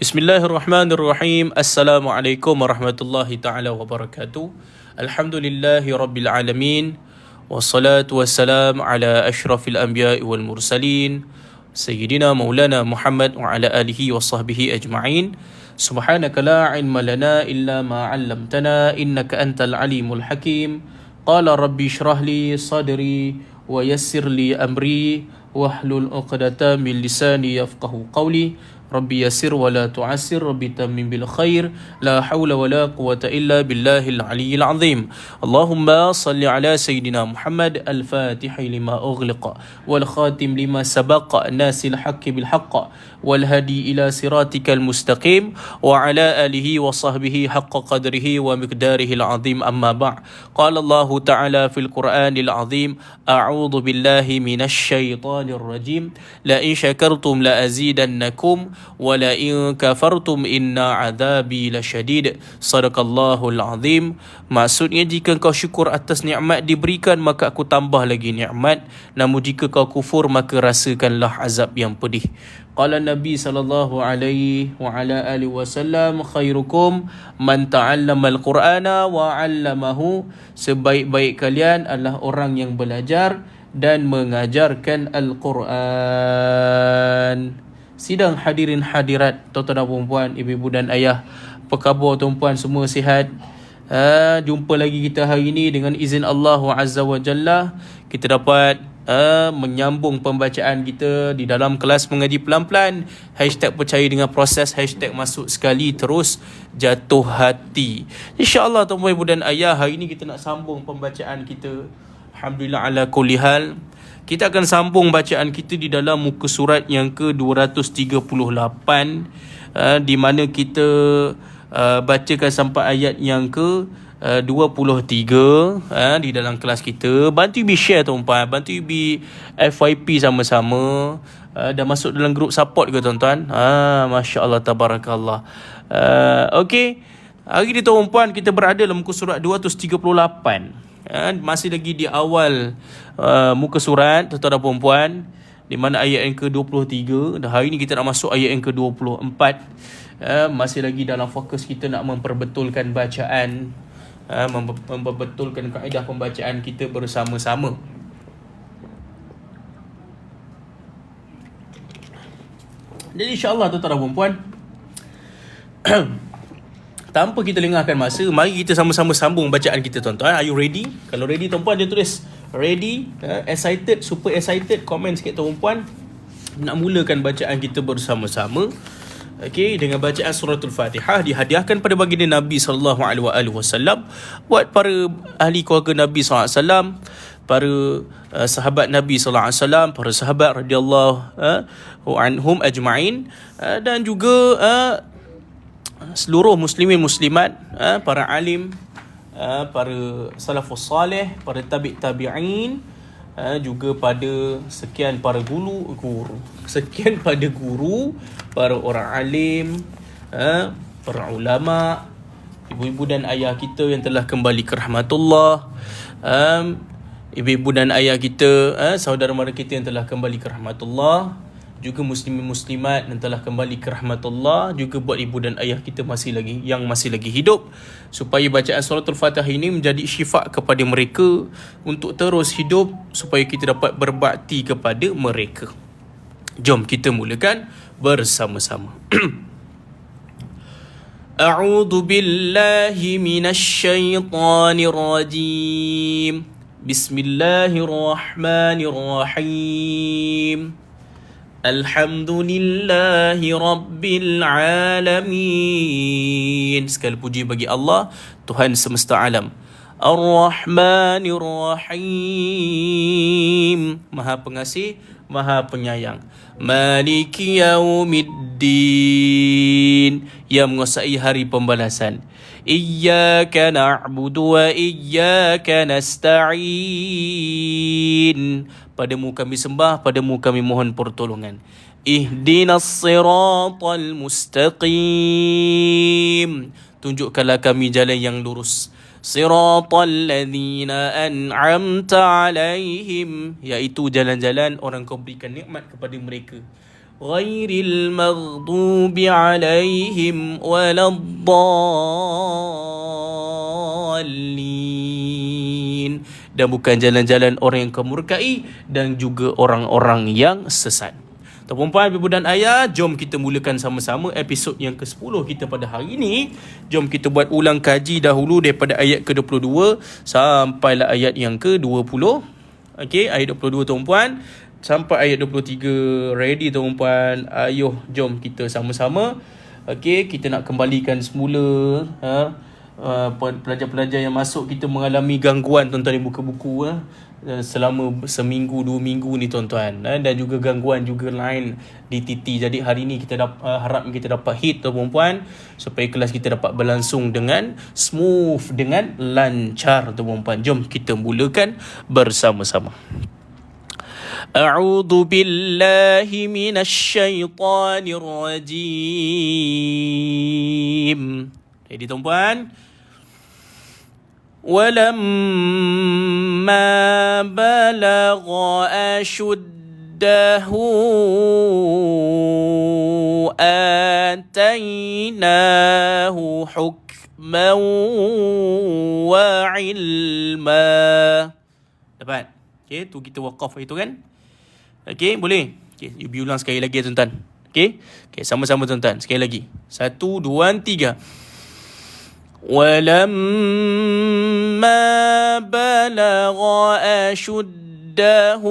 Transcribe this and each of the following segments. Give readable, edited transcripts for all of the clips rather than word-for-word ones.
Bismillahirrahmanirrahim. Assalamualaikum warahmatullahi taala wabarakatuh. Alhamdulillahi rabbil alamin. Wassalatu wassalam ala asyrafil anbiya'i wal mursalin. Sayyidina Maulana Muhammad wa ala alihi wa sahbihi ajma'in. Subhanaka la ilma lana illa ma 'allamtana innaka antal alimul hakim. Qala rabbi shrah li sadri wa yassir li amri wahlul 'uqdatam min lisani yafqahu qawli. Rabbi yasir wa la tu'assir, Rabbi tammim bil khair, la hawla wa la quwata illa billahil aliyyil azim. Allahumma salli ala Sayyidina Muhammad al-Fatihi lima ughliqa wal khatim lima sabaqa nasil haqqi bil haqq wal hadi ila siratikal mustaqim wa ala alihi wa sahbihi haqqa qadrihi wa miqdarihi al-azim. Amma ba'. Qala Allah ta'ala fil Qur'anil azim, a'udzu billahi minasy syaithanir rajim, la in syakartum la azidannakum wala in kafartum inna adzabi lasyadid. Sadaqallahul azim. Maksudnya, jika kau syukur atas nikmat diberikan, maka aku tambah lagi nikmat. Namun jika kau kufur, maka rasakanlah azab yang pedih. Qala Nabi sallallahu alaihi wa ala alihi wasallam, khairukum man ta'allama al-Qur'ana wa 'allamahu. Sebaik-baik kalian adalah orang yang belajar dan mengajarkan Al-Quran. Sidang hadirin hadirat, tuan-tuan dan puan-puan, ibu-ibu dan ayah, apa khabar tuan-puan, semua sihat? Jumpa lagi kita hari ini dengan izin Allah Azza wa Jalla. Kita dapat menyambung pembacaan kita di dalam kelas mengaji pelan-pelan. Hashtag percaya dengan proses, hashtag masuk sekali terus jatuh hati. InsyaAllah tuan-puan, ibu dan ayah, hari ini kita nak sambung pembacaan kita. Alhamdulillah ala kulli hal. Kita akan sambung bacaan kita di dalam muka surat yang ke-238, di mana kita bacakan sampai ayat yang ke-23 di dalam kelas kita. Bantu Ibi share tuan-tuan, bantu Ibi FYP sama-sama, dah masuk dalam grup support ke tuan-tuan? Masya Allah, tabarakallah. Okey, hari ni tuan-tuan, kita berada dalam muka surat 238. Masih lagi di awal muka surat, tuan-tuan dan puan-puan, di mana ayat yang ke-23. Dan hari ni kita nak masuk ayat yang ke-24. Masih lagi dalam fokus kita nak memperbetulkan bacaan, memperbetulkan kaedah pembacaan kita bersama-sama. Jadi insya-Allah tuan-tuan dan puan-puan, tanpa kita lengahkan masa, mari kita sama-sama sambung bacaan kita tuan-tuan. Are you ready? Kalau ready tuan-puan, dia tulis ready, excited, super excited, komen sikit tuan-puan. Nak mulakan bacaan kita bersama-sama. Okey, dengan bacaan suratul Fatihah dihadiahkan pada baginda Nabi sallallahu alaihi wasallam, buat para ahli keluarga Nabi sallallahu alaihi wasallam, para sahabat Nabi sallallahu alaihi wasallam, para sahabat radhiyallahu anhum ajma'in, dan juga seluruh muslimin muslimat, para alim, para salafus salih, para tabi'in, juga pada sekian pada guru, para orang alim, para ulama, ibu-ibu dan ayah kita yang telah kembali ke rahmatullah, ibu-ibu dan ayah kita, saudara mara kita yang telah kembali ke rahmatullah, juga muslimin muslimat yang telah kembali ke rahmatullah, juga buat ibu dan ayah kita masih lagi hidup, supaya bacaan suratul Fatihah ini menjadi syifa kepada mereka untuk terus hidup, supaya kita dapat berbakti kepada mereka. Jom kita mulakan bersama-sama. A'udzu billahi minasy syaithanir rajim. Bismillahirrahmanirrahim. Alhamdulillahi Rabbil Alamin. Segala puji bagi Allah, Tuhan semesta alam. Ar-Rahmanir Rahim. Maha pengasih, Maha penyayang. Maliki Yaumiddin. Yang menguasai hari pembalasan. Iyyaka na'budu wa iyyaka nasta'in. Padamu kami sembah, padamu kami mohon pertolongan. Ihdinas siratal mustaqim. Tunjukkanlah kami jalan yang lurus. Siratal ladzina an'amta alaihim. Iaitu jalan-jalan orang kau berikan nikmat kepada mereka. ghairil maghdubi alaihim waladdallin. Dan bukan jalan-jalan orang yang kamu murkai dan juga orang-orang yang sesat. Tuan-puan, ibu dan ayah, jom kita mulakan sama-sama episod yang ke-10 kita pada hari ini. Jom kita buat ulang kaji dahulu daripada ayat ke-22 sampailah ayat yang ke-20. Okey, ayat 22 tuan-puan sampai ayat 23. Ready tuan-puan? Ayuh, jom kita sama-sama. Okey, kita nak kembalikan semula pelajar-pelajar yang masuk, kita mengalami gangguan tuan-tuan di buku buku selama seminggu 2 minggu ni tuan-tuan, dan juga gangguan juga lain di TT. Jadi hari ni kita harap kita dapat hit tuan-puan, supaya kelas kita dapat berlangsung dengan smooth, dengan lancar tuan-puan. Jom kita mulakan bersama-sama. A'udzu billahi minasyaitonir rajim. Jadi tuan-puan, walamma balagha ashuddahu atainahu hukman wa ilma. Dapat? Okey, tu kita waqaf itu kan? Okey, boleh? Okey, you ulang sekali lagi tuan-tuan. Okey? Okey, sama-sama tuan-tuan. Sekali lagi. 1 2 3. ولما بلغ أشده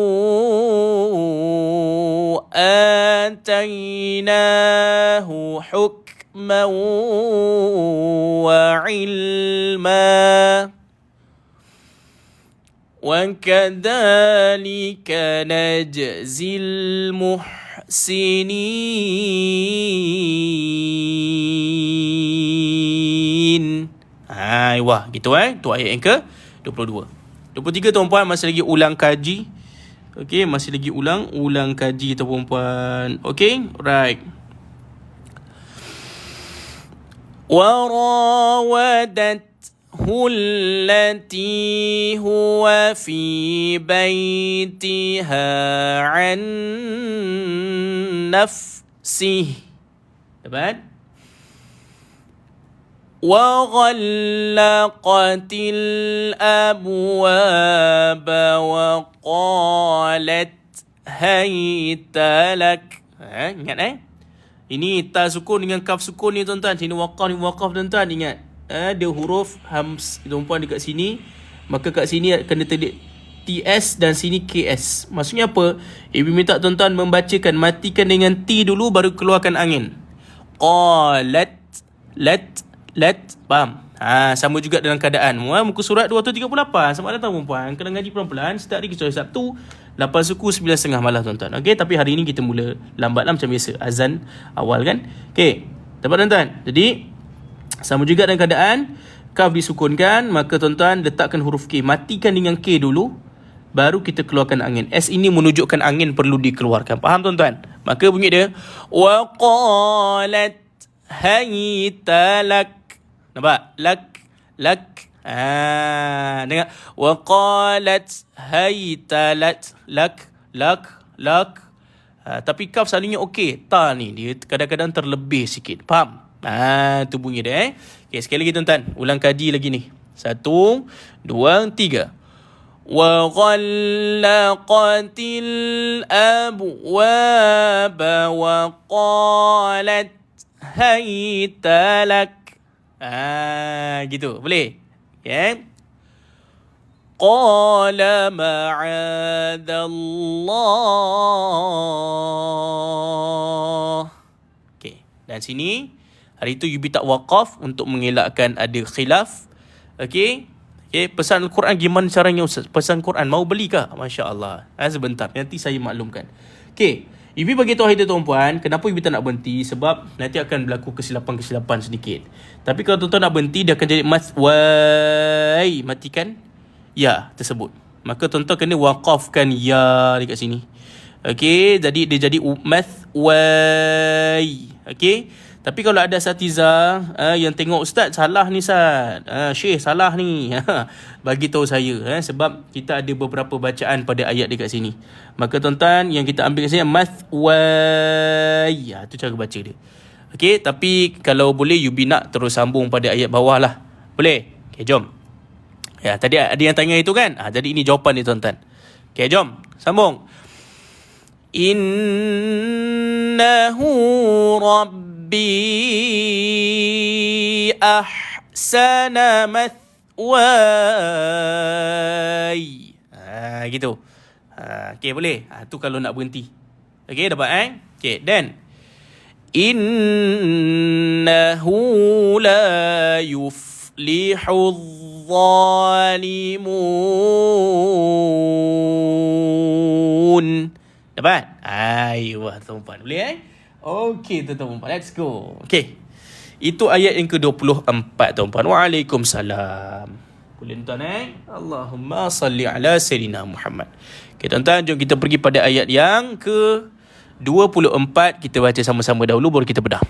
آتيناه حكما وعلما وكذلك نجزي المحسنين. Wah, gitu tu ayat yang ke-22. 23 tuan-puan, masih lagi ulang kaji. Okey, masih lagi ulang kaji tuan-puan. Okey, right. وراودته التي هو في بيتها عن نفسه. Dapat? وغلقت الأبواب وقالت هيت لك. Ingat ini ta sukun dengan kaf sukun ni tuan-tuan. Sini waqaf tuan-tuan, ingat. Ada huruf hams tuan-puan dekat sini, maka kat sini kena terlik TS dan sini KS. Maksudnya apa? Ibu minta tuan-tuan membacakan, matikan dengan T dulu baru keluarkan angin. Qalat, let, faham? Sama juga dalam keadaan muka surat 238. Sama ada tahu puan, kena ngaji pelan-pelan. Setiap hari kecuali Sabtu 8 suku 9.30 malam tuan-tuan. Okey, tapi hari ini kita mula lambatlah macam biasa, azan awal kan. Okey, dapat tuan-tuan? Jadi sama juga dalam keadaan kaf disukunkan, maka tuan-tuan letakkan huruf K, matikan dengan K dulu baru kita keluarkan angin. S ini menunjukkan angin perlu dikeluarkan. Faham tuan-tuan? Maka bunyi dia wa qalat hayta lak. Nampak? Lak. Dengar. Wa qalat haytalat lak. Tapi kaf selalunya okey. Ta ni dia kadang-kadang terlebih sikit. Faham? Tu bunyi dia. Okey, sekali lagi tuan-tuan. Ulang kaji lagi ni. 1 2 3. Wa ghallaqatil abwaba wa qalat haytalak. Gitu. Boleh? Okay. Qala ma'adallah. Okay. Dan sini, hari itu Yubi tak waqaf untuk mengelakkan ada khilaf. Okay. Okay. Pesan Al-Quran gimana caranya Ustaz? Pesan Quran mau beli kah? Masya Allah. Sebentar. Nanti saya maklumkan. Okay. Ibu bagi tahu hari tu tuan-puan, kenapa Ibu tak nak berhenti? Sebab nanti akan berlaku kesilapan-kesilapan sedikit. Tapi kalau tuan-tuan nak berhenti, dia akan jadi wai, matikan ya tersebut. Maka tuan-tuan kena waqafkan ya dekat sini. Okey, jadi dia jadi wai. Okey. Tapi kalau ada asatiza yang tengok ustaz salah ni Ustaz, Syekh salah ni, bagi tahu saya, sebab kita ada beberapa bacaan pada ayat dekat sini. Maka tuan-tuan, yang kita ambil kat sini mathway, tu cara baca dia. Okey, tapi kalau boleh Yubi nak terus sambung pada ayat bawah lah. Boleh? Okey, jom. Ya, tadi ada yang tanya itu kan? Jadi ini jawapan dia tuan-tuan. Okey, jom sambung. Innahu Rabbi ahsana mathway. Gitu. Okey, boleh? Tu kalau nak berhenti. Okey, dapat Okey, then innahu la yuflihul zalimun. Dapat? Ayuh, tuan-tuan. Boleh Okey, tuan-tuan. Let's go. Okey. Itu ayat yang ke-24, tuan-tuan. Waalaikumsalam. Boleh tuan-tuan Allahumma salli ala Sayyidina Muhammad. Okey, tuan-tuan, jom kita pergi pada ayat yang ke-24. Kita baca sama-sama dahulu, baru kita bedah.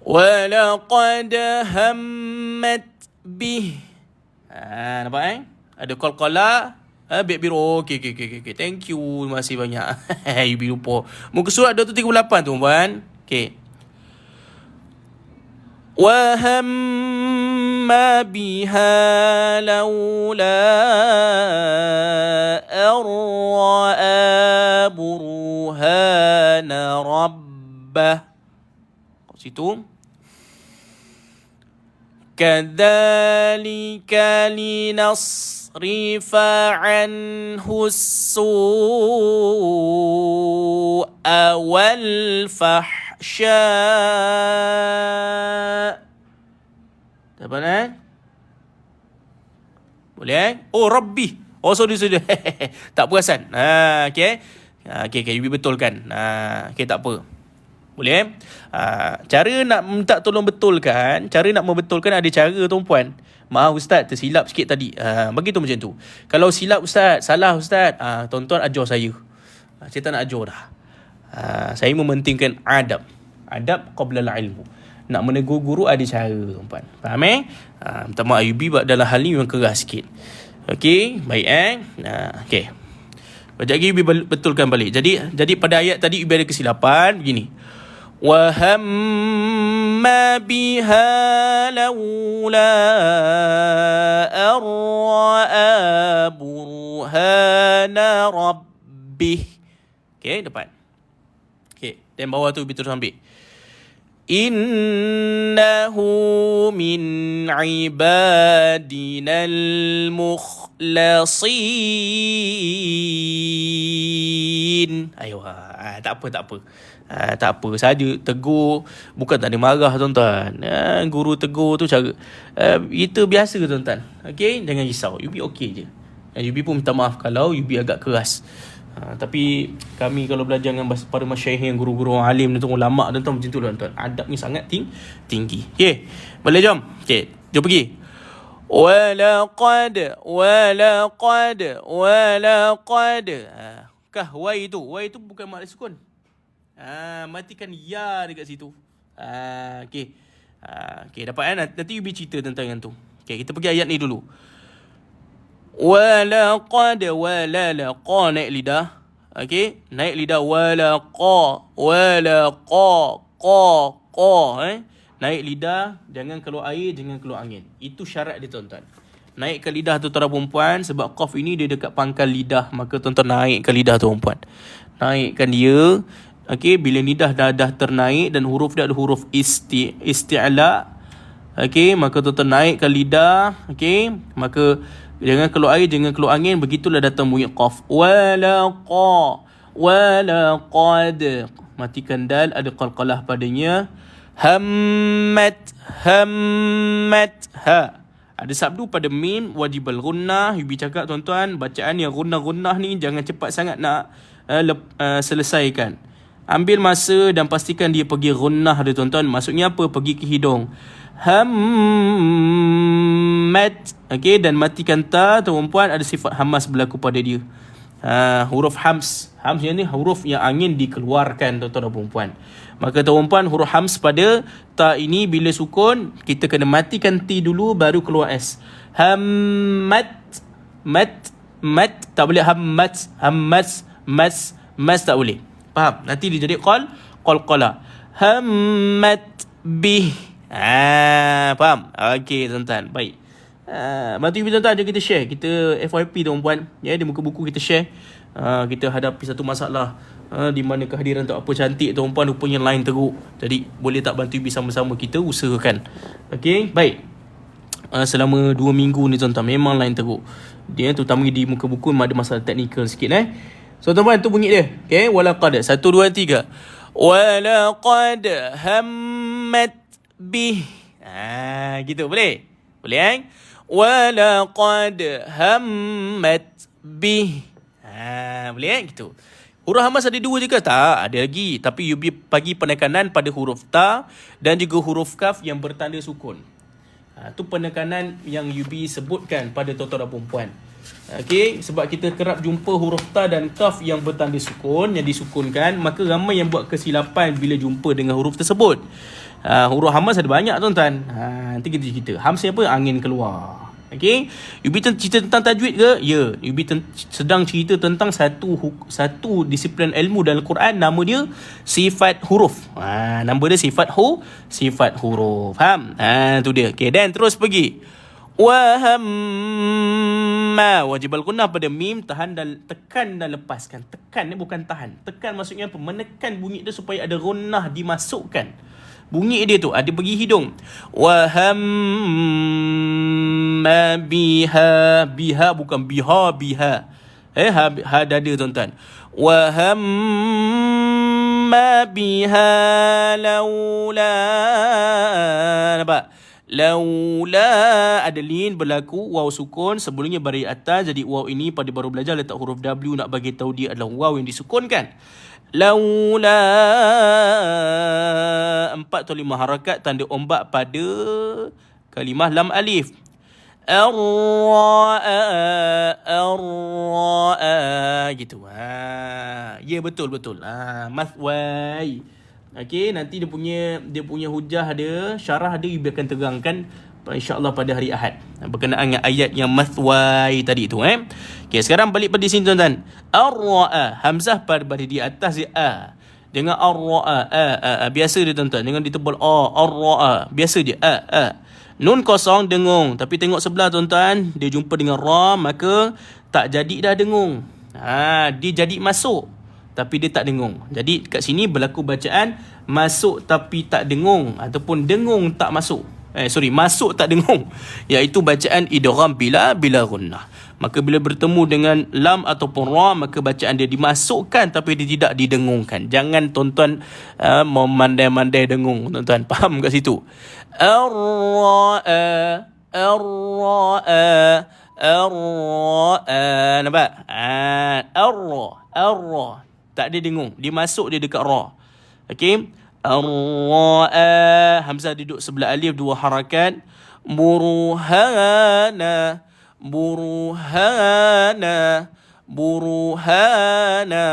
Walaqad hammat bih. Nampak Ada qalqalah. Bek biru. Okey. Thank you. Terima kasih banyak. Yubi lupa. Muka surat 238 tuan-tuan. Okey. Wa hamma biha laula arra'a burhana rabbah. Kat situ. Kadzalika linasrifa anhu as-su'a wal fahsya. Dapat Boleh Oh, Rabbi. Oh, sorry. Tak perasan. Okey. Okey, Yubi betulkan. Okey, tak apa. Boleh cara nak minta tolong betulkan, cara nak membetulkan ada cara tuan-puan. Maaf ustaz, tersilap sikit tadi. Bagi tu macam tu. Kalau silap ustaz, salah ustaz, tuan-tuan ajar saya. Saya tak nak ajar dah. Saya mementingkan adab qabla al-ilmu. Nak menegur guru ada cara, tuan-puan. Faham minta maaf Ayubi dalam hal ni memang keras sikit. Okey, baik okey. Sekejap lagi Yubi betulkan balik. Jadi pada ayat tadi Yubi ada kesilapan begini. Wa hamma biha laula arra'a burhana rabbih. Okey, dapat. Okey, dan bawah tu Yubi terus ambil. Innahu min ibadinal mukhlasin. Ayuh, tak apa. Tak apa, saja tegur, bukan tak ada marah tuan-tuan. Guru tegur tu cara kita biasa tuan-tuan. Okey, jangan risau. Yubi okey je. Yubi pun minta maaf kalau Yubi agak keras. Tapi kami kalau belajar dengan para masyayikh yang guru-guru alim tu, ulama tuan-tuan, macam tu tuan-tuan. Adab ni sangat tinggi. Okey, boleh jom. Okey, jom pergi. Walaqad. Kah wai tu bukan mak sukun. Matikan ya dekat situ. Okey. Okey, dapat nanti Yubi cerita tentang yang tu. Okey, kita pergi ayat ni dulu. Walaqad walalaqa, naik lidah. Okey, naik lidah. Walaqa naik lidah, jangan keluar air, jangan keluar angin. Itu syarat dia tuan-tuan. Naikkan lidah tu tuan perempuan, sebab qaf ini dia dekat pangkal lidah, maka tuan-tuan naikkan lidah tu perempuan. Naikkan dia. Okey, bila lidah dah ternaik dan huruf dia ada huruf isti'la. Okey, maka tuan-tuan naikkan lidah. Okey, maka jangan keluar air, jangan keluar angin. Begitulah datang bunyi qaf. Walaqad. Matikan dal, ada qalqalah padanya. Hammat ha. Ada sabdu pada mim, wajibal gunnah. Yubi cakap tuan-tuan, bacaan yang gunnah ni jangan cepat sangat nak selesaikan. Ambil masa dan pastikan dia pergi gunnah dia tuan-tuan. Maksudnya apa? Pergi ke hidung. Hammat. Okey, dan matikan ta tuan-puan, ada sifat hamas berlaku pada dia. Huruf hams. Hams ni huruf yang angin dikeluarkan, tuan-tuan dan puan-puan. Maka tuan-puan, huruf hams pada ta ini bila sukun, kita kena matikan T dulu baru keluar S. Hammat, mat, tak boleh hammat, mas tak boleh. Faham? Nanti dia jadi qalqala. Hammat bih. Faham? Okey tuan-tuan, baik. Bantu ibu tuan-tuan, kita share. Kita FYP tuan-puan, ya, di muka buku kita share. Kita hadapi satu masalah, di mana kehadiran tak apa cantik tuan-puan, rupanya line teruk. Jadi boleh tak bantu ibu sama-sama kita usahakan. Okey, baik. Selama 2 minggu ni tuan-tuan, memang line teruk. Dia terutama di muka buku memang ada masalah teknikal sikit. So tuan-tuan, tu bunyi dia. Okey, walaqad 1 2 3. Walaqad hammat bih. Gitu boleh? Boleh walaqad hammat bih. Boleh gitu. Huruf hamas ada 2 je ke? Tak, ada lagi. Tapi you bagi penekanan pada huruf ta dan juga huruf kaf yang bertanda sukun. Tu penekanan yang Yubi sebutkan pada tuan-tuan dan puan-puan. Okey, sebab kita kerap jumpa huruf ta dan kaf yang bertanda sukun, yang disukunkan, maka ramai yang buat kesilapan bila jumpa dengan huruf tersebut. Huruf hamas ada banyak tuan-tuan. Nanti kita cerita. Hams ni apa? Angin keluar. Okey, Yubi cerita tentang tajwid ke? Ya, Yubi sedang cerita tentang satu disiplin ilmu dalam Quran, nama dia sifat huruf. Nama dia sifat huruf. Faham? Tu dia. Okey, dan terus pergi. Wa hamma, wajib al-gunnah pada mim, tahan dan tekan dan lepaskan. Tekan ni bukan tahan. Tekan maksudnya apa? Menekan bunyi dia supaya ada gunnah dimasukkan. Bunyi dia tu ada pergi hidung. Wa hamma biha, biha bukan biha. Ha dada tuan-tuan. Wa hamma biha laula. Nampak? Laula ada lin berlaku, waw sukun sebelumnya baris atas, jadi waw ini pada baru belajar letak huruf W nak bagi tahu dia adalah waw yang disukunkan. Laula 4 atau 5 harakat tanda ombak pada kalimah lam alif. Ar-ra gitu. Ya betul. Mathwai. Okey, nanti dia punya hujah dia, syarah dia akan terangkan insya-Allah pada hari Ahad berkenaan dengan ayat yang mathwai tadi tu. Okey, sekarang balik pada sini tuan-tuan. Ar-ra, hamzah pada di atas dia a. Dengan ar-ra, biasa dia tuan-tuan. Dengan ditebal ar-ra, biasa dia a. Nun kosong dengung, tapi tengok sebelah tuan-tuan, dia jumpa dengan ra, maka tak jadi dah dengung. Dia jadi masuk, tapi dia tak dengung. Jadi kat sini berlaku bacaan masuk tapi tak dengung, ataupun dengung tak masuk. Masuk tak dengung, iaitu bacaan idgham bila gunnah. Maka bila bertemu dengan lam ataupun ra, maka bacaan dia dimasukkan tapi dia tidak didengungkan. Jangan tuan-tuan memandai-mandai dengung, tuan-tuan. Faham kat situ? Ar-ra, nampak? Ar-ra tak ada dengung, dia masuk dia dekat ra. Okey, ar-ra, hamzah duduk sebelah alif 2 harakat. Buruhana,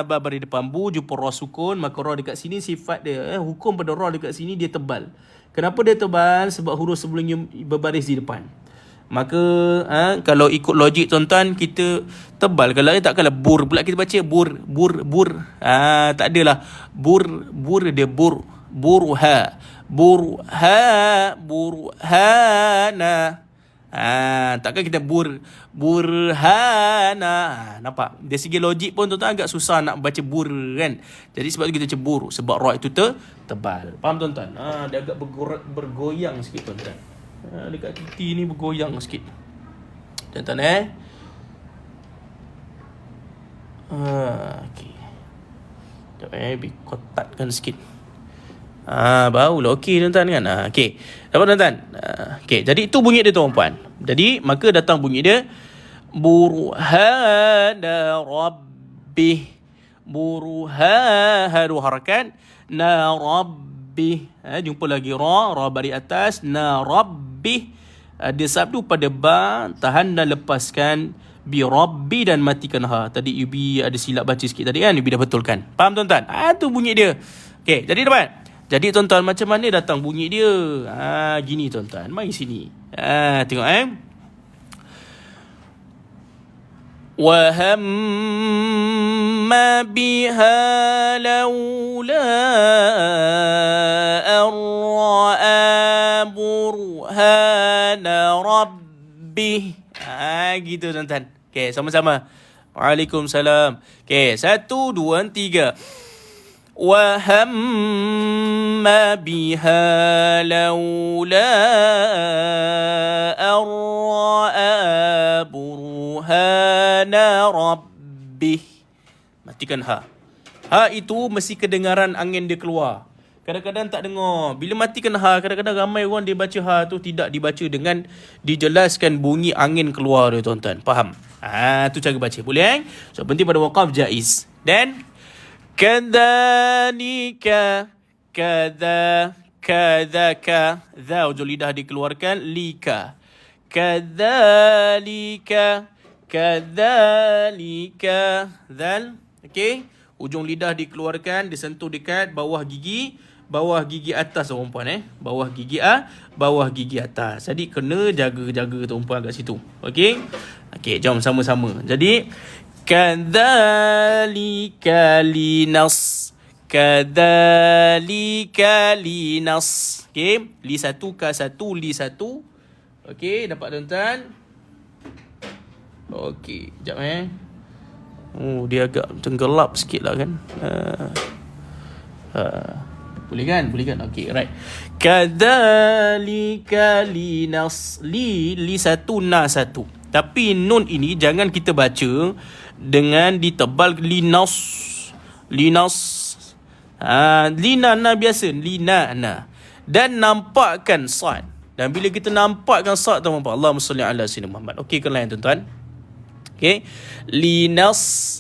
ba bari depan bu jumpa ra sukun, maka ra dekat sini sifat dia, hukum pada ra dekat sini dia tebal. Kenapa dia tebal? Sebab huruf sebelumnya berbaris di depan. Maka kalau ikut logik tuan-tuan, kita tebal. Kalau takkanlah bur pula kita baca bur. Tak adalah bur dia burhana. Takkan kita burhana. Nampak? Dari segi logik pun tuan-tuan agak susah nak baca bur kan. Jadi sebab tu kita baca bur, sebab ra itu tebal. Faham tuan-tuan? Dia agak bergoyang sikit tuan-tuan. Dekat titi ni bergoyang sikit. Tuan-tuan okey. Sekejap kotakkan sikit. Barulah okey tuan-tuan kan. Okey. Dapat tuan-tuan? Okey, jadi itu bunyi dia tuan-puan. Jadi maka datang bunyi dia burhana rabbih. Dua harakat. Na rabbih. Jumpa lagi ra bari atas. Na rabbih. Dia sabdu pada ba, tahan dan lepaskan bi rabbi dan matikan ha. Tadi Yubi ada silap baca sikit tadi kan, Yubi dah betulkan. Faham tuan-tuan? Tu bunyi dia. Okey, jadi dapat. Jadi tuan-tuan, macam mana datang bunyi dia? Gini tuan-tuan. Mari sini. Tengok وَهَمَّ بِهَا لَوْلَا أَن رَّأَىٰ بُرْهَانَ رَبِّهِ. Gitu tuan-tuan. Okey, sama-sama. Waalaikumsalam. Okey, 1, 2, 3. وَهَمَّ بِهَا لَوْلَا أَن رَّأَىٰ بُرْهَانَ رَبِّهِ. Matikan ha. Ha itu mesti kedengaran angin dia keluar. Kadang-kadang tak dengar. Bila matikan ha, kadang-kadang ramai orang dia baca ha tu tidak dibaca dengan dijelaskan bunyi angin keluar dia tuan-tuan. Faham? Tu cara baca. Boleh So penting pada waqaf jaiz. Dan Kadzalika kadzaka ujung lidah dikeluarkan lika. Kadzalika zal. Okey, ujung lidah dikeluarkan, disentuh dekat bawah gigi atas perempuan bawah gigi atas. Jadi kena jaga perempuan kat situ. Okey, jom sama-sama. Jadi Kadzalika linas. Okey, li satu ka satu li satu. Okey, dapat tuan-tuan? Okey, jap dia agak tenggelap sikit lah kan. Boleh kan? Okey, right. Kadzalika linas. Li satu na satu. Tapi nun ini jangan kita baca dengan ditebal linas. Lina biasa, lina. Dan nampakkan sad. Dan bila kita nampakkan sad, tuan-tuan, Allahumma salli ala sayyidina Muhammad. Okey kan lain tuan-tuan? Okey. Linas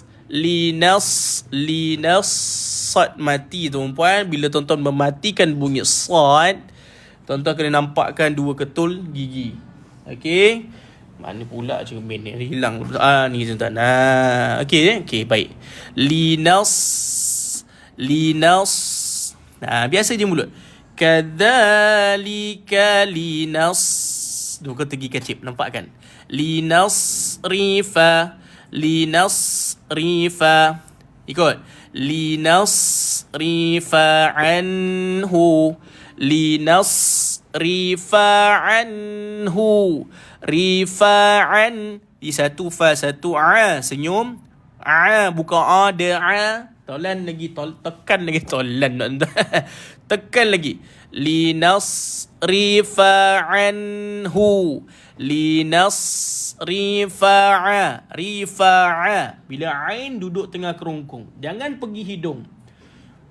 sad mati tuan-tuan. Bila tuan-tuan mematikan bunyi sad, tuan-tuan kena nampakkan dua ketul gigi. Okey. Mana pula cermin ni hilang. Ni tuan-tuan. Okey, baik. Linas. Biasa je mulut. Kadzalika linas. Dua kata gigi kecil, nampak kan? Linas rifa. Ikut. Linas rifa anhu. Rifa'an. Di satu fa satu a. Senyum. Bukan a, dia a. Tolan lagi, tekan lagi. Tolan. Tekan lagi. Linas rifa'anhu. Rifa'a. Bila ain duduk tengah kerongkong, jangan pergi hidung.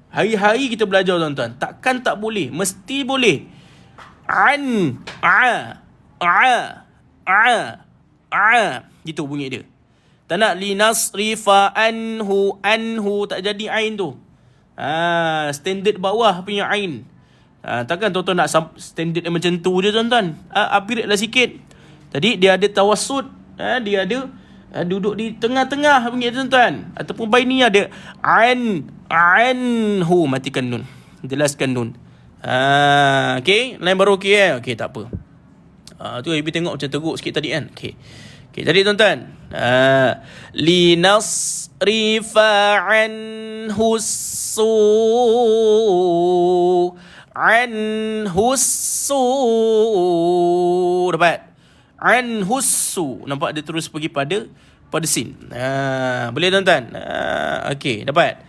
Hari-hari kita belajar tuan-tuan. Takkan tak boleh. Mesti boleh. Gitu bunyi dia. Tak nak linasrifa anhu tak jadi ain tu. Standard bawah punya ain. Takkan tuan-tuan nak standard macam tu je tuan-tuan. Upgrade lah sikit. Tadi dia ada tawassut, dia ada duduk di tengah-tengah bunyi tuan-tuan. Ataupun baini ada anhu, matikan nun. Jelaskan nun. Okey, lain baru okey Okey, tak apa. Tu Ibu tengok macam teruk sikit tadi kan. Okey, tadi tuan-tuan. Linasrifa anhu dapat. Anhusu. Nampak dia terus pergi pada sin. Boleh tuan-tuan? Okey, dapat.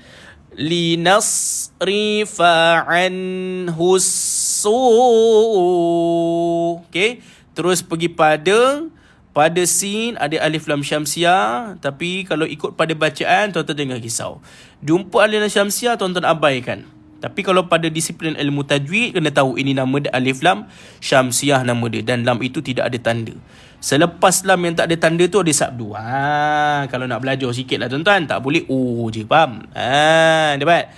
Linasrifa anhusu. Okey, terus pergi pada sin, ada alif lam syamsiah. Tapi kalau ikut pada bacaan, tuan-tuan jangan risau. Jumpa alif lam syamsiah, tuan-tuan abaikan. Tapi kalau pada disiplin ilmu tajwid, kena tahu ini nama dia alif lam syamsiah nama dia. Dan lam itu tidak ada tanda. Selepas lam yang tak ada tanda tu ada sabdu. Kalau nak belajar sikit lah tuan-tuan, tak boleh je, faham? Dapat?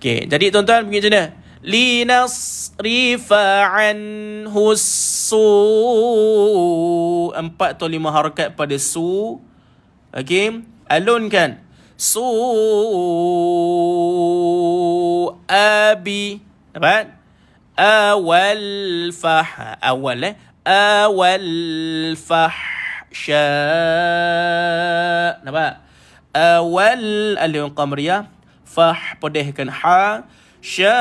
Okey, jadi tuan-tuan pergi macam mana? Linasrifa anhu su. 4 atau 5 harakat pada su. Okey, alunkan. Abi. Dapat? Awal awal awal fahsya. Nampak? Awal alif qamariyah, pedihkan ha, sya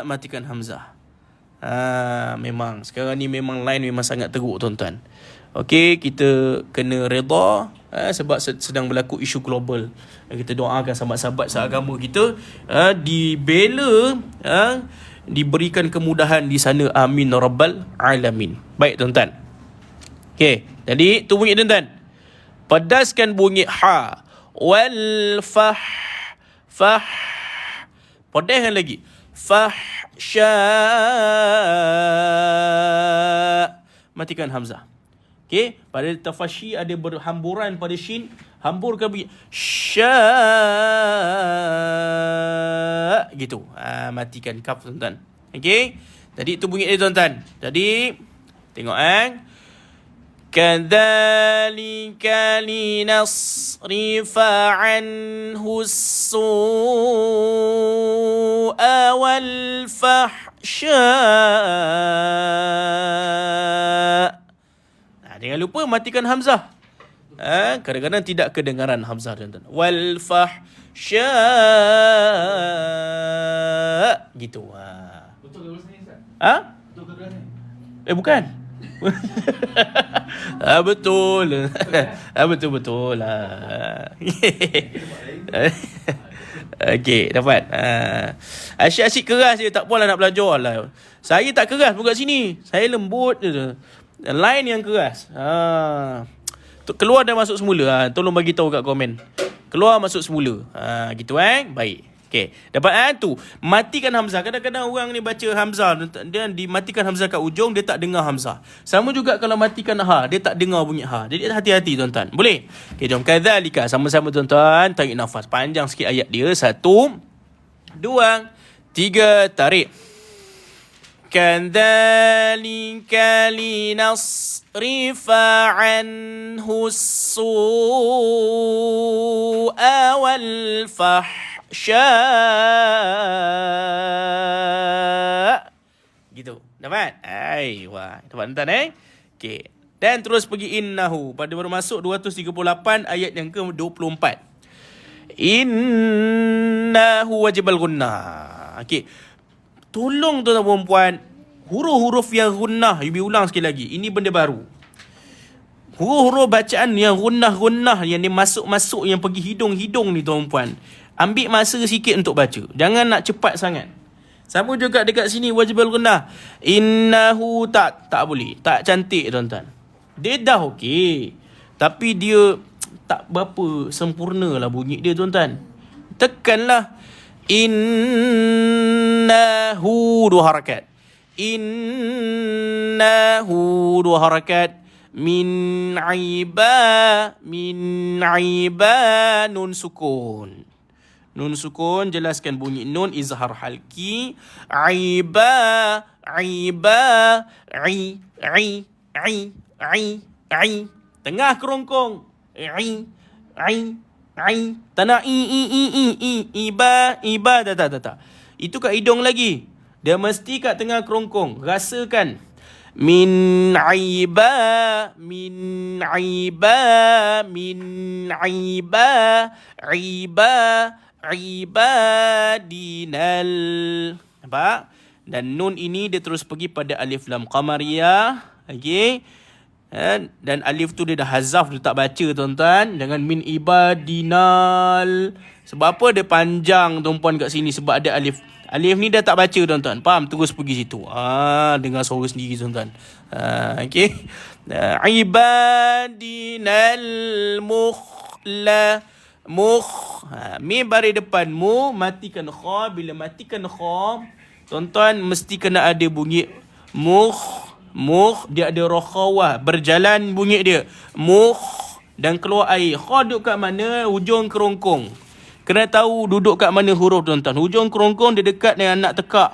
matikan hamzah. Memang sekarang ni memang line memang sangat teruk tuan-tuan. Okey, kita kena redha sebab sedang berlaku isu global. Kita doakan sahabat-sahabat seagama kita dibela, diberikan kemudahan di sana, amin rabbal alamin. Baik tuan-tuan. Okey, jadi tu bunyi tuan-tuan. Pedaskan bunyi ha, wal fah, pedaskan lagi, fahsya, matikan hamzah. Okey, pada tafashi ada berhamburan pada shin, hamburkan bunyi sya gitu. Matikan kaf tuan-tuan. Okey, jadi itu bunyi dia tuan-tuan. Jadi tengok kadzalika linasrifa anhu as-su'a wal fahsya. Jangan lupa matikan hamzah. Kadang-kadang tidak kedengaran hamzah tuan-tuan. Wal fahsya gitu. Betul ke Ustaz? Betul ke Ustaz? Bukan. Betul. Betul lah. Okey, dapat. Asyik-asyik keras je, tak apalah nak belajar lah. Saya tak keras pun kat sini. Saya lembut je. Line yang keras. Keluar dan masuk semula. Tolong bagi tahu kat komen. Keluar masuk semula. Gitu baik. Okey. Dapat tu. Matikan hamzah. Kadang-kadang orang ni baca hamzah dan dimatikan hamzah kat ujung, dia tak dengar hamzah. Sama juga kalau matikan ha, dia tak dengar bunyi ha. Jadi hati-hati tuan-tuan. Boleh? Okey, jom kadzalika sama-sama tuan-tuan. Tarik nafas. Panjang sikit ayat dia. 1 2 3 tarik. Kadzalika linasrifa anhu as-su'a wal fahsya. Gitu. Dapat? Wah, dapat tuan-tuan Okey. Dan terus pergi innahu pada baru masuk 238 ayat yang ke-24. Innahu wajibal gunnah. Okey. Tolong tuan-tuan perempuan, huruf-huruf yang gunnah, ulang sekali lagi. Ini benda baru. Huruf-huruf bacaan yang gunnah-gunnah, yang dia masuk-masuk, yang pergi hidung-hidung ni tuan-puan. Ambil masa sikit untuk baca. Jangan nak cepat sangat. Sama juga dekat sini wajibul gunnah. Innahu tak boleh. Tak cantik tuan-tuan. Dia dah okey. Tapi dia tak berapa sempurna lah bunyi dia tuan-tuan. Tekanlah. Innahu 2 harakat. Innahu 2 harakat. Min aiba nun sukun. Nun sukun, jelaskan bunyi nun, izhar halki. Aiba tengah kerongkong. Tanah iba tak. Itu kat hidung lagi. Dia mesti kat tengah kerongkong. Rasakan. Min aiba ibadinal. Nampak? Dan nun ini dia terus pergi pada alif lam qamariyah. Okey. Dan alif tu dia dah hazaf, dia tak baca tuan-tuan. Dengan min ibadinal. Sebab apa dia panjang tuan-puan kat sini? Sebab ada alif. Alif ni dah tak baca tuan-tuan. Faham? Terus pergi situ. Dengar suara sendiri tuan-tuan. Okey. Ibadinal mim baris depan mu, matikan kha. Bila matikan kha, tuan-tuan mesti kena ada bunyi dia ada rokhawah, berjalan bunyi dia. Dan keluar air. Kha duduk kat mana? Hujung kerongkong. Kena tahu duduk kat mana huruf tuan-tuan. Hujung kerongkong dia dekat dengan nak tekak.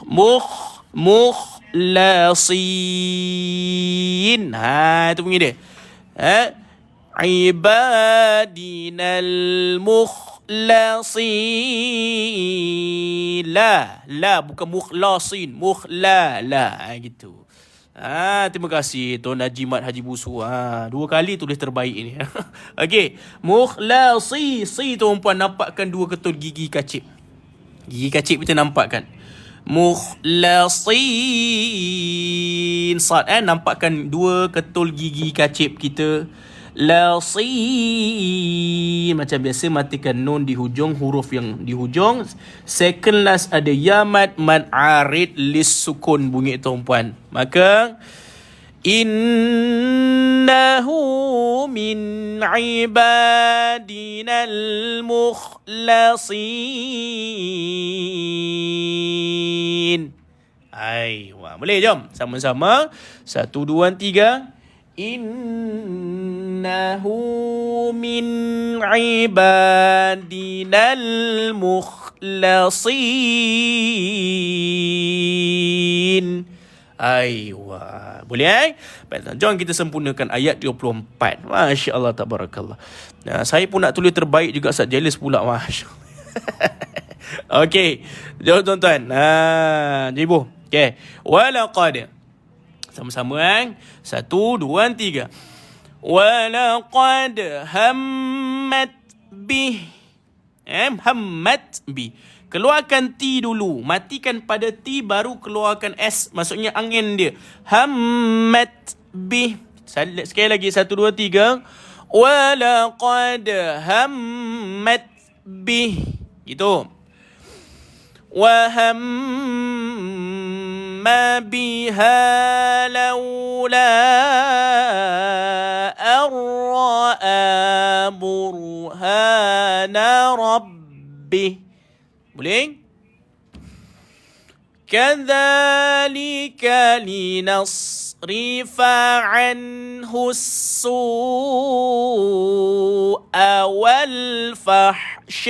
Mukhlasin. Itu bunyi dia. Ibadinal mukhlasin. La bukan mukhlasin, la gitu. Terima kasih Tuan Haji Haji Busu. 2 kali tulis terbaik ini. Okey, mukhlasi. Si tu perempuan nampakkan 2 ketul gigi kacip. Gigi kacip kita nampak kan? Mukhlasin. Sad nampakkan 2 ketul gigi kacip kita. Lasin. Macam biasa matikan nun di hujung, huruf yang di hujung. Second last ada yamat man arid lis sukun bunyi tuan-puan. Maka innahu min ibadinal mukhlasin. Wah, boleh jom sama-sama. 1, 2, 3. Innahu min ibadinal mukhlasin. Wah, boleh Baik, jom kita sempurnakan ayat 24. Masya Allah, tabarakallah. Saya pun nak tulis terbaik juga, Ustaz jealous pula. Masya Allah. Okey, jom tuan-tuan. Ibu. Okey. Walaqad. Sama-sama 1, 2, 3. Walaqad hammat bih. Hammat bih. Keluarkan T dulu. Matikan pada T baru keluarkan S. Maksudnya angin dia. Hammat bih. Sekali lagi. 1, 2, 3. Walaqad hammat bih. Gitu. وهم بها لولا أن رأى برهان ربه. Boleh? كذلك لنصرف عنه السوء والفحشاء.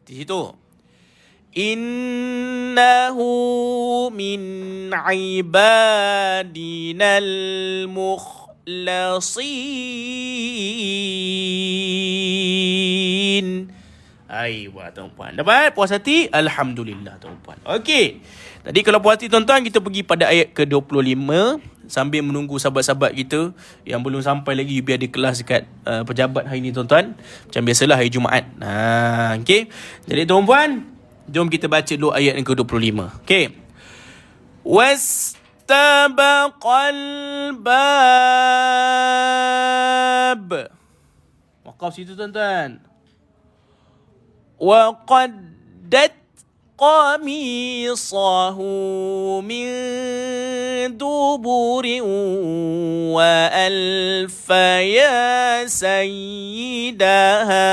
Di situ. Innahu min ibadinal mukhlasin. Wah tuan-puan. Dapat puas hati? Alhamdulillah tuan-puan. Okey. Tadi kalau puas hati tuan-tuan, kita pergi pada ayat ke-25. Sambil menunggu sahabat-sahabat kita yang belum sampai lagi, biar ada kelas dekat pejabat hari ni tuan-tuan. Macam biasalah hari Jumaat. Okey. Jadi tuan-puan, jom kita baca dulu ayat yang ke-25. Okey. Wastabaqal bab. Waqaf situ tuan-tuan. Waqaddat qamisahu min duburin wa alfa ya sayyidaha.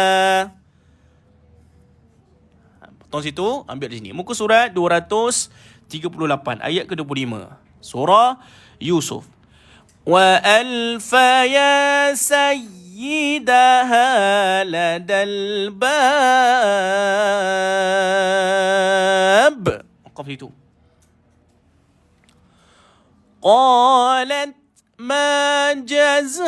Potong situ, ambil di sini. Muka surat 238, ayat ke-25. Surah Yusuf. Wa alfa ya sayyidaha ladal bab. Qaf itu. Qalat ma jaza'u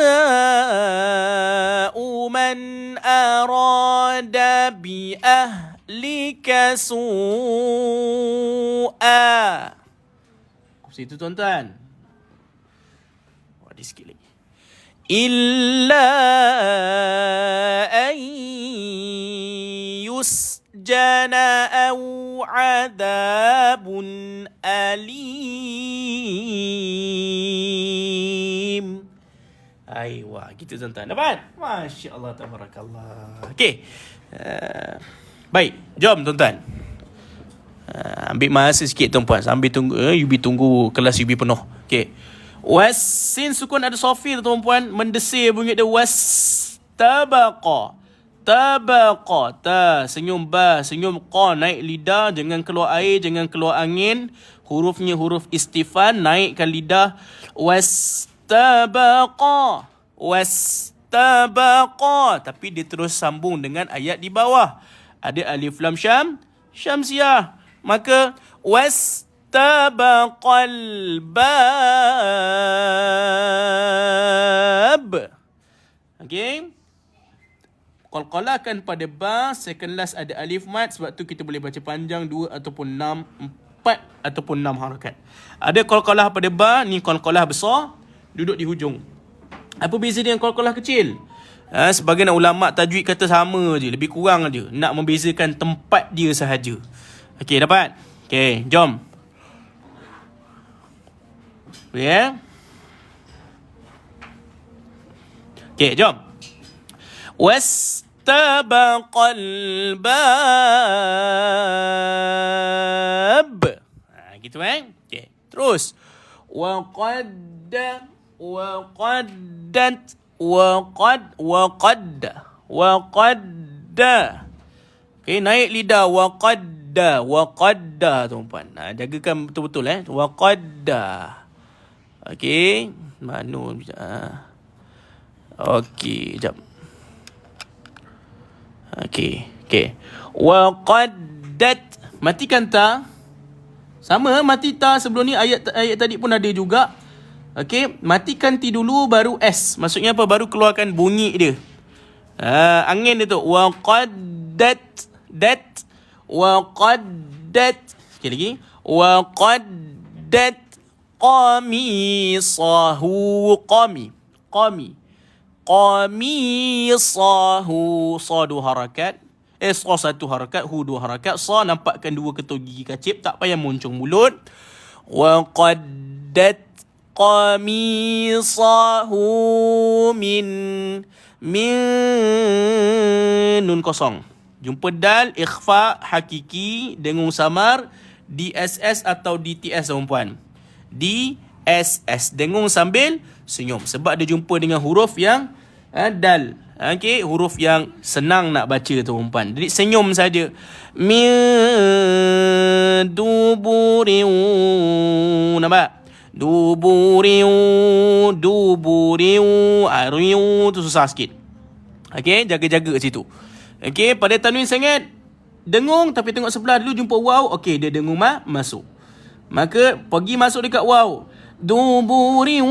man arada bi ahlika su'a. Qaf situ tuan-tuan. Di sikit lagi. Illa an yusjana aw adabun alim. Wah, gitu tuan-tuan. Dapat? Masya Allah, tabarakallah. Okey. Baik, jom tuan-tuan. Ambil masa sikit tuan-puan. Sambil tunggu, Yubi tunggu kelas Yubi penuh. Okey. Wasin sukun ada sofir tuan-puan, mendesir bunyi dia. Wastabaqa. Tabaqa. Ta senyum ba, senyum qa, naik lidah, jangan keluar air, jangan keluar angin. Hurufnya huruf istifan, naikkan lidah. Wastabaqa. Wastabaqa. Tapi dia terus sambung dengan ayat di bawah. Ada alif lam syam, syamsiah. Maka wastabaqal bab. Okey. Qalqalahkan pada ba, second last ada alif mat, sebab tu kita boleh baca panjang 2 ataupun 6, 4 ataupun 6 harakat. Ada qalqalah pada ba, ni qalqalah besar, duduk di hujung. Apa beza dengan qalqalah kecil? Sebagian ulama tajwid kata sama je, lebih kurang je, nak membezakan tempat dia sahaja. Okey, dapat? Okey, jom. Ya. Okey, jom. Wastabaqal bab. Gitu okey. Terus. Waqaddat. Okey, naik lidah. Waqadda tuan-puan. Jagakan betul-betul Waqadda. Okey. Mana okey, jap. Okey. Waqaddat. Matikan ta. Sama mati ta sebelum ni, ayat tadi pun ada juga. Okey, matikan ti dulu baru s. Maksudnya apa? Baru keluarkan bunyi dia. Angin dia tu. Waqaddat. Waqaddat. Sekali lagi. Waqaddat qamisahu. Qamisahu. Sa 2 harakat. Sa 1 harakat. Hu 2 harakat. Sa nampakkan 2 ketul gigi kacip. Tak payah muncung mulut. Waqaddat qamisahu min nun kosong. Jumpa dal, ikhfa, hakiki, dengung samar, DSS atau DTS tuan-puan. DSS, dengung sambil senyum. Sebab dia jumpa dengan huruf yang dal. Okey, huruf yang senang nak baca tuan-puan. Jadi senyum saja. Min duburiu. Nampak? Duburiu. Riu tu susah sikit. Okey, jaga-jaga kat situ. Okey, pada tanwin sangat dengung, tapi tengok sebelah dulu jumpa waw. Okey, dia dengung masuk. Maka pergi masuk dekat waw. Duburiu.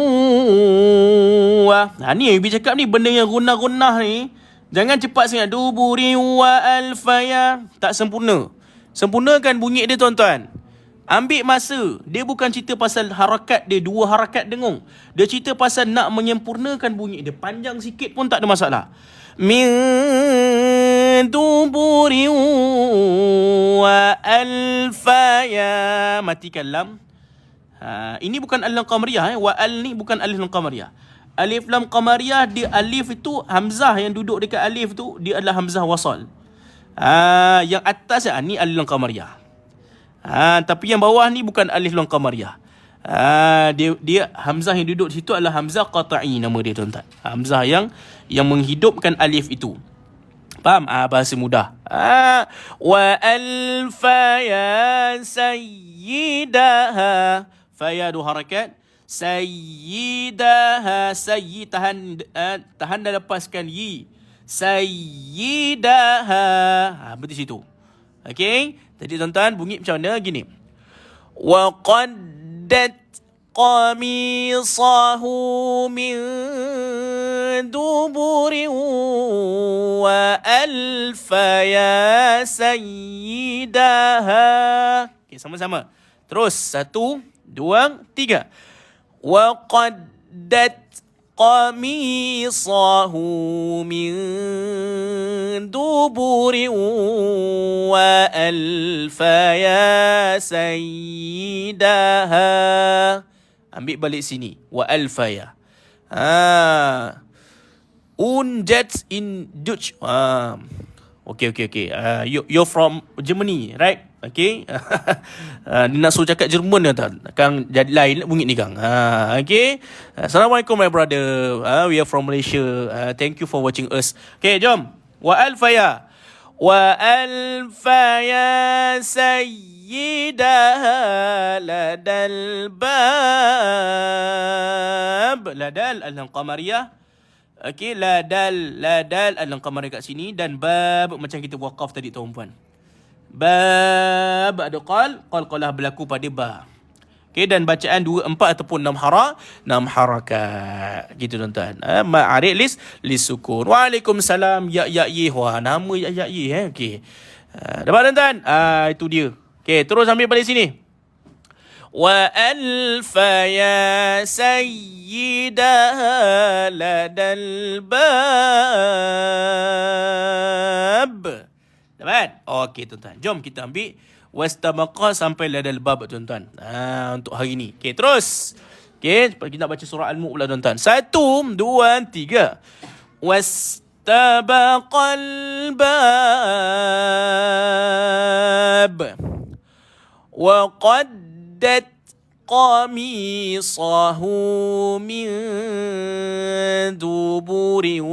Ni yang Ibi cakap ni, benda yang gunah-gunah ni, jangan cepat sangat. Duburiu wa alfaya. Tak sempurna. Sempurnakan bunyi dia tuan-tuan. Ambil masa. Dia bukan cerita pasal harakat dia 2 harakat dengung. Dia cerita pasal nak menyempurnakan bunyi dia. Panjang sikit pun tak ada masalah. Min duburi wa alfaya. Matikan lam. Ini bukan alif lam qamariyah. Wa al ni bukan alif lam qamariyah. Alif lam qamariyah, dia alif itu hamzah yang duduk dekat alif tu, dia adalah hamzah wasal. Yang atas ni alif lam qamariyah. Tapi yang bawah ni bukan alif lam qamariyah. Dia hamzah yang duduk di situ adalah hamzah qata'i, nama dia tuan-tuan. Hamzah yang menghidupkan alif itu. Faham? Bahasa mudah. Wa alfa ya sayyidaha. Faya 2 harakat. Sayyidaha. Sayyid tahan dan lepaskan yi. Sayyidaha. Berarti situ. Okey. Jadi tuan-tuan, bunyi macam mana? Gini. Wa qaddat qamisahu min duburin wa alfa ya sayyidaha. Okey, sama-sama. Terus 1, 2, 3. Wa qaddat qamisahu min duburin wa alfa ya sayyidaha. Ambil balik sini. Wa alfa ya. Unjat in Dutch. Okay. You're from Germany, right? Okay. Dia nak suruh cakap Jerman kan? Kang jadi lain bunyi ni Kang. Okay. Assalamualaikum my brother. We are from Malaysia. Thank you for watching us. Okay, jom. Wa alfaya. Wa alfaya sayyidaha ladal bab. Ladal alam qamariyah. Okey, ladal alam qamariyah kat sini, dan bab macam kita waqaf tadi tuan-puan. bab ada qalqalah berlaku pada ba. Okey, dan bacaan 2, 4 ataupun 6 harakat. Gitu tuan-tuan. Ma'arid lis sukun. Waalaikumsalam ya ye. Wah, nama ya ye okey. Dapat tuan-tuan? Itu dia. Okey, terus ambil balik sini. Wa alfa ya sayyidaha ladal bab. Dapat? Okey tuan-tuan. Jom kita ambil wastabaqa sampai ladal bab tuan-tuan. Untuk hari ni. Okey, terus. Okey, kita nak baca surah Al-Mulk pula tuan-tuan. 1, 2, 3. Wastabaqal bab. Wa qaddat qamisahu min duburin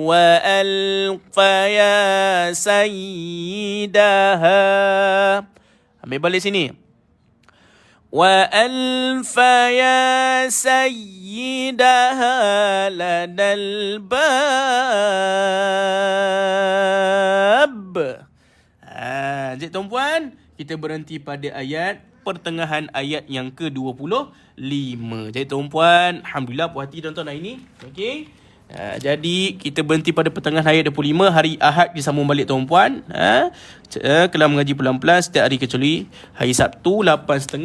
wa alfa ya sayyidaha. Ambil balik sini. Wa alfa ya sayyidaha ladal bab. Jadi tuan-puan, kita berhenti pada pertengahan ayat yang ke-25. Jadi tuan-puan, alhamdulillah puas hati tuan-tuan hari ni. Okey. Jadi kita berhenti pada pertengahan ayat 25. Hari Ahad disambung balik tuan-puan. Kelam mengaji pelan-pelan setiap hari kecuali hari Sabtu 8.30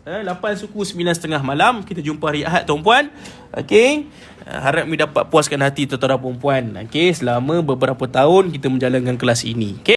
8 suku 9.30 malam. Kita jumpa hari Ahad tuan-puan. Okey. Harap kami dapat puaskan hati tuan-tuan dan puan-puan. Okey, selama beberapa tahun kita menjalankan kelas ini. Okey.